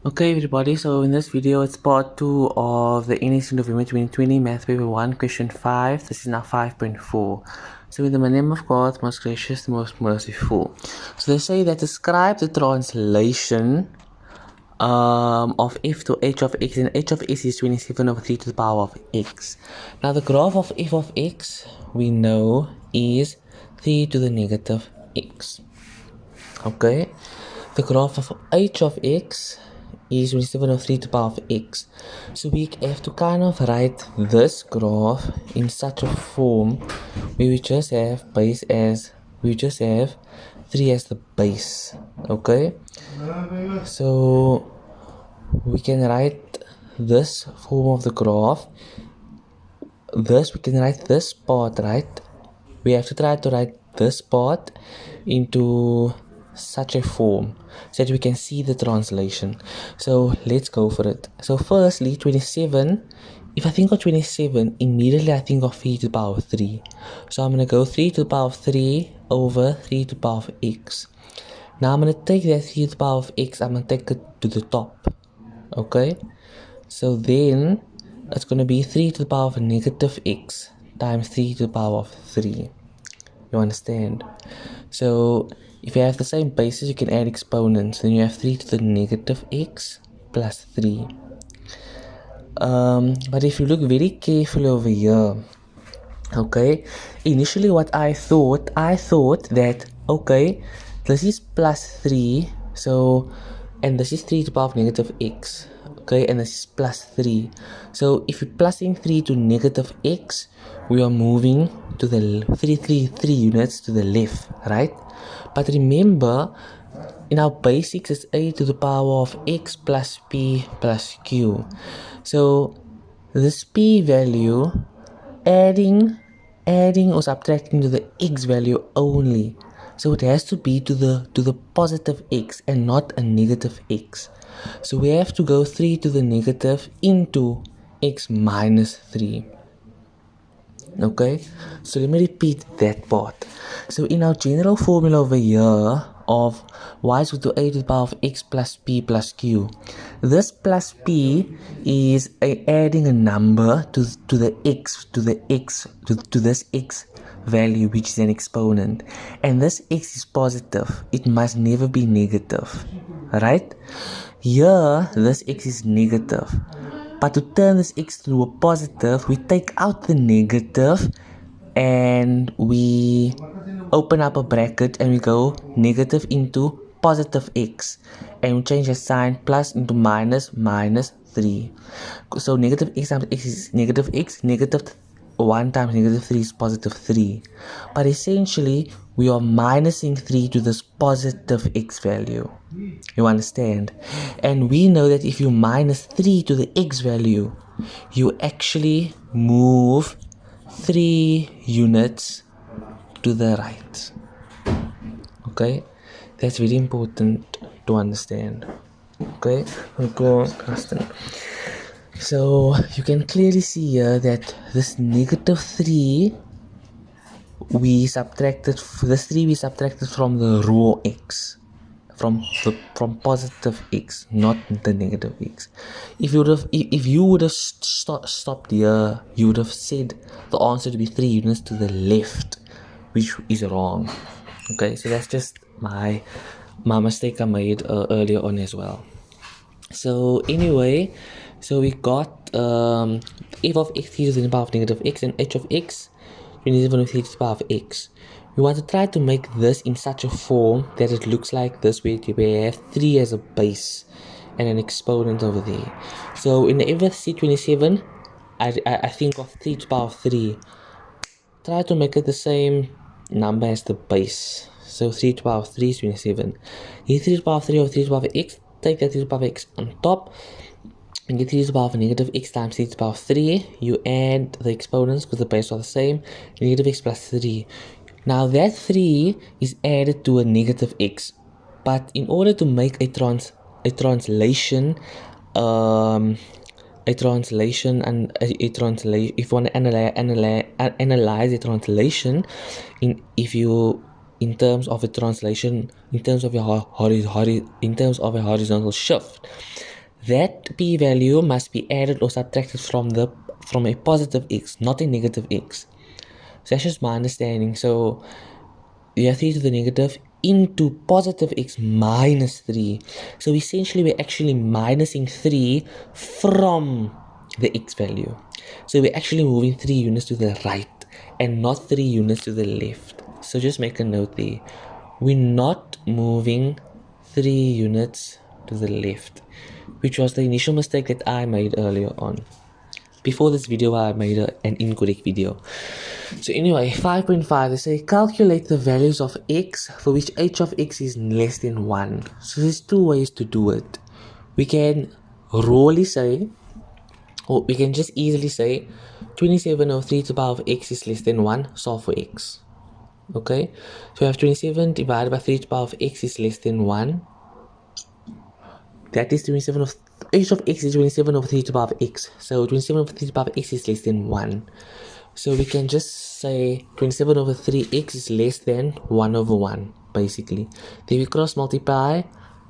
Okay everybody, so in this video it's part 2 of the Nsc November 2020 Math Paper 1 question 5. This is now 5.4. So in the name of God, most gracious, most merciful. So they say that describe the translation of f to h of x, and h of x is 27 over 3 to the power of x. Now the graph of f of x we know is 3 to the negative x. Okay, the graph of h of x is 27 over 3 to the power of x. So we have to kind of write this graph in such a form where we just have 3 as the base. Okay, so we can write this form of the graph. We can write this part, right? We have to try to write this part into such a form so that we can see the translation. So let's go for it. So firstly, 27, if I think of 27, immediately I think of 3 to the power of 3. So I'm going to go 3 to the power of 3 over 3 to the power of x. Now I'm going to take that 3 to the power of x, I'm going to take it to the top. Okay, so then it's going to be 3 to the power of negative x times 3 to the power of 3. You understand? So if you have the same basis, you can add exponents. Then you have 3 to the negative x plus 3. But if you look very carefully over here, okay, initially what I thought that, okay, this is plus 3, so, and this is 3 to the power of negative x, okay, and this is plus 3. So if you're plussing 3 to negative x, we are moving to the 3 units to the left, right? But remember, in our basics, it's a to the power of x plus p plus q. So this p value, adding or subtracting to the x value only. So it has to be to the positive x and not a negative x. So we have to go 3 to the negative into x minus 3. Okay, so let me repeat that part. So in our general formula over here of y is equal to a to the power of x plus p plus q, this plus p is adding a number to this x value, which is an exponent, and this x is positive. It must never be negative, right? Here this x is negative, but to turn this x to a positive, we take out the negative and we open up a bracket and we go negative into positive x, and we change the sign, plus into minus 3. So negative x times x is negative x, negative 1 times negative 3 is positive 3. But essentially, we are minusing 3 to this positive x value. You understand? And we know that if you minus 3 to the x value, you actually move 3 units to the right. Okay? That's very important to understand. Okay? So you can clearly see here that this negative 3 we subtracted from the raw x, from positive x, not the negative x. If you would have stopped here, you would have said the answer to be 3 units to the left, which is wrong. Okay, so that's just my mistake I made earlier on as well. So anyway, so we got f of x to the power of negative x and h of x 27 over 3 to the power of x. We want to try to make this in such a form that it looks like this, where we have 3 as a base and an exponent over there. So in the f of C27, I think of 3 to the power of 3. Try to make it the same number as the base. So 3 to the power of 3 is 27. Here 3 to the power of 3 over 3 to the power of x. Take that 3 to the power of x on top, and get 3 to the power of negative x times 3 to the power of 3. You add the exponents because the bases are the same. Negative x plus 3. Now that 3 is added to a negative x. But in order to make a translation, if you want to analyze a translation, in terms of a horizontal shift, that p-value must be added or subtracted from a positive x, not a negative x. So that's just my understanding. So you have 3 to the negative into positive x minus 3. So essentially we're actually minusing 3 from the x value. So we're actually moving 3 units to the right and not 3 units to the left. So just make a note there. We're not moving 3 units to the left, which was the initial mistake that I made earlier on. Before this video, I made an incorrect video. So anyway, 5.5, they say calculate the values of x for which h of x is less than 1. So there's two ways to do it. We can rawly say, or we can just easily say 27 over 3 to the power of x is less than 1, solve for x. Okay, so we have 27 divided by 3 to the power of x is less than 1. That is 27 of h of x is 27 over 3 to the power of x. So 27 over 3 to the power of x is less than 1. So we can just say 27 over 3x is less than 1 over 1, basically. Then we cross multiply,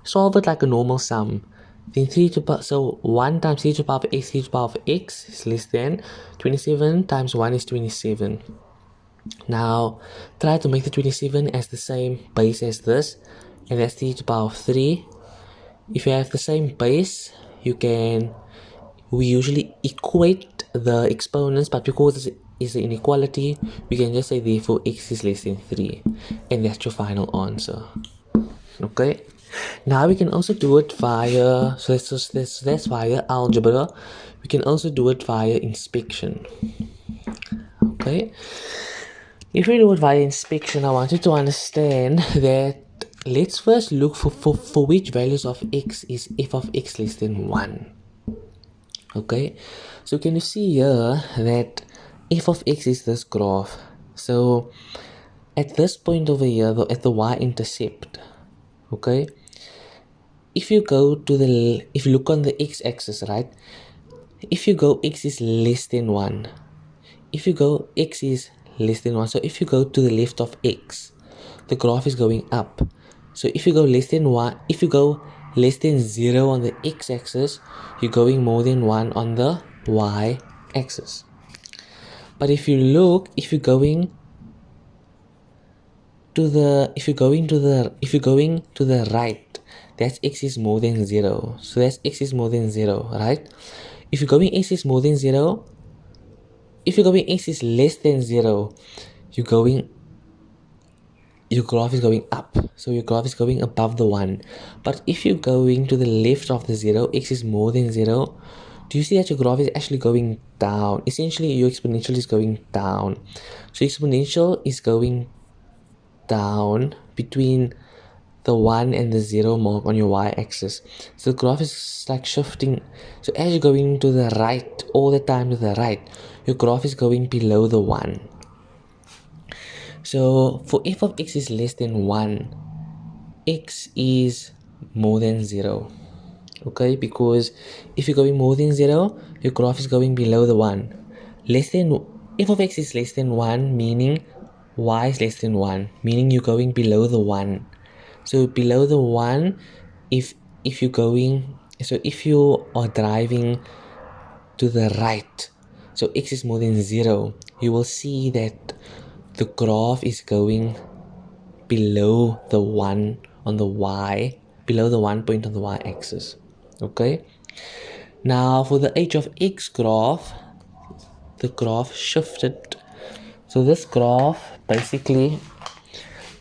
solve it like a normal sum. Then 3 to power, so 1 times 3 to the power of x, 3 to the power of x is less than 27 times 1 is 27. Now try to make the 27 as the same base as this, and that's 3 to the power of 3. If you have the same base, we usually equate the exponents, but because it's an inequality, we can just say therefore x is less than 3, and that's your final answer. Okay, now we can also do it via, so that's via algebra. We can also do it via inspection. Okay, if we do it via inspection, I want you to understand that let's first look for which values of x is f of x less than 1. Okay, so can you see here that f of x is this graph? So at this point over here, at the y-intercept, okay, if you look on the x-axis, right, if you go x is less than 1, if you go x is less than 1, so if you go to the left of x, the graph is going up. So if you go less than 1, if you go less than 0 on the x-axis, you're going more than 1 on the y-axis. But if you're going to the right, that's x is more than 0. So that's x is more than 0, right? If you're going x is more than 0, if you're going x is less than 0, your graph is going up, so your graph is going above the 1. But if you're going to the left of the 0, x is more than 0, do you see that your graph is actually going down? Essentially, your exponential is going down. So exponential is going down between the 1 and the 0 mark on your y-axis. So the graph is like shifting. So as you're going to the right, all the time to the right, your graph is going below the 1. So for f of x is less than 1, x is more than 0. Okay, because if you're going more than 0, your graph is going below the 1. F of x is less than 1, meaning y is less than 1, meaning you're going below the 1. So below the 1, if you are driving to the right, so x is more than 0, you will see that the graph is going below the 1 on the y, below the 1 point on the y-axis. Okay, now for the h of x graph, the graph shifted. So this graph basically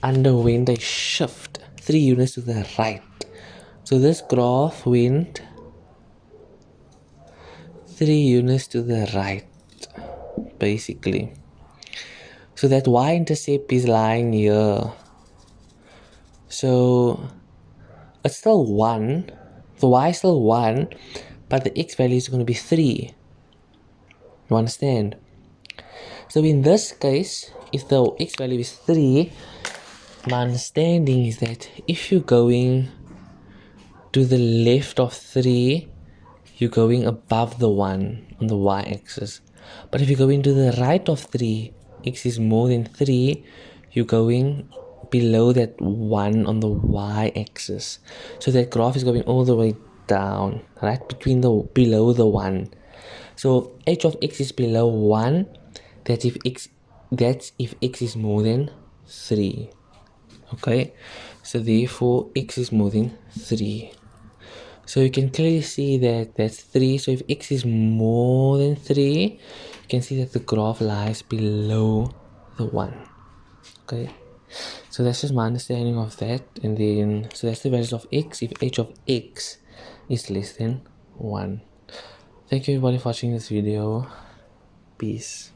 underwent a shift 3 units to the right. So this graph went 3 units to the right, basically. So that y-intercept is lying here. So it's still 1. The y is still 1, but the x value is going to be 3. You understand? So in this case, if the x value is 3, my understanding is that if you're going to the left of 3, you're going above the 1 on the y-axis. But if you're going to the right of 3, x is more than 3, you're going below that 1 on the y-axis. So that graph is going all the way down, right between the below the 1. So h of x is below 1. That's if x is more than 3. Okay, so therefore x is more than 3. So you can clearly see that that's 3. So if x is more than 3, you can see that the graph lies below the 1. Okay, so that's just my understanding of that. And then, so that's the values of x if h of x is less than 1. Thank you everybody for watching this video. Peace.